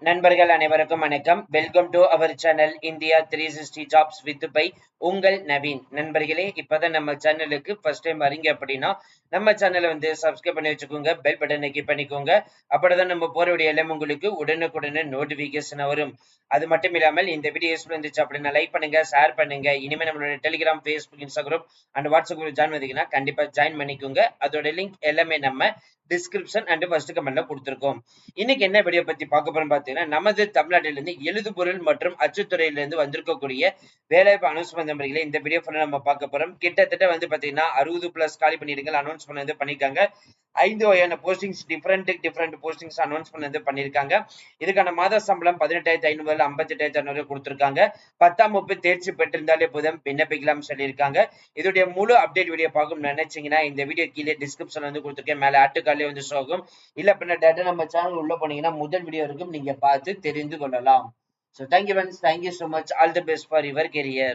நண்பர்கள் அனைவருக்கும் வணக்கம். Welcome to our channel India 360 jobs with by உங்கள் நவீன். நண்பர்களே, இப்பதான் நம்ம சேனலுக்கு ஃபர்ஸ்ட் டைம் வரீங்க அப்படின்னா நம்ம சேனலை சப்ஸ்கிரைப் பண்ணி வச்சுக்கோங்க, பெல் பட்டனை கிளிக் பண்ணிக்கோங்க. அப்படிதான் நம்ம போற வீடியோ எல்லாம் உங்களுக்கு உடனுக்குடனே நோட்டிபிகேஷன் வரும். அது மட்டும் இல்லாமல் இந்த வீடியோ யூஸ்ஃபுல் இருந்துச்சு அப்படின்னா லைக் பண்ணுங்க, ஷேர் பண்ணுங்க. இனிமே நம்மளோட Telegram, Facebook, Instagram and WhatsApp group join பண்ணீங்கன்னா கண்டிப்பா ஜாயின் பண்ணிக்கோங்க. அதோட லிங்க் எல்லாமே நம்ம டிஸ்கிரிப்ஷன் அண்ட் ஃபர்ஸ்ட் கமெண்ட்ல கொடுத்துருக்கோம். இன்னைக்கு என்ன வீடியோ பத்தி பார்க்க போறோம் பாத்தீங்கன்னா, நமது தமிழ்நாட்டிலிருந்து எழுதுபொருள் மற்றும் அச்சுத்துறையிலிருந்து வந்திருக்கக்கூடிய வேலைவாய்ப்பு அனௌன்ஸ்மெண்ட் நம்பர்களே இந்த வீடியோ ஃபுல்லா நம்ம பார்க்க போறோம். கிட்டத்தட்ட பாத்தீங்கன்னா 60+ காலி பணியிடங்கள் அனௌன்ஸ் பண்ணது பண்ணிருக்காங்க. 5 வகையான போஸ்டிங்ஸ் டிஃபரெண்ட் போஸ்டிங்ஸ் அனௌன்ஸ் பண்ணது பண்ணிருக்காங்க. இதுக்கான மாத சம்பளம் 18,500 முதல் 58,600 கொடுத்திருக்காங்க. 10ஆம் வகுப்பு தேர்ச்சி பெற்றிருந்தாலே போதும் விண்ணப்பிக்கலாம் சொல்லியிருக்காங்க. இதோடைய முழு அப்டேட் வீடியோ பார்க்கணும்னு நினைச்சீங்கன்னா இந்த வீடியோ கீழே டிஸ்கிரிப்ஷன் கொடுத்திருக்கேன், மேல ஆட்டுக்காலே ஷோ ஆகும். இல்ல அப்படின்னா டேட்டா நம்ம சேனல் உள்ள போனீங்கன்னா முதல் வீடியோ இருக்கும், நீங்க பார்த்து தெரிந்து கொள்ளலாம். So thank you friends, thank you so much, all the best for your career.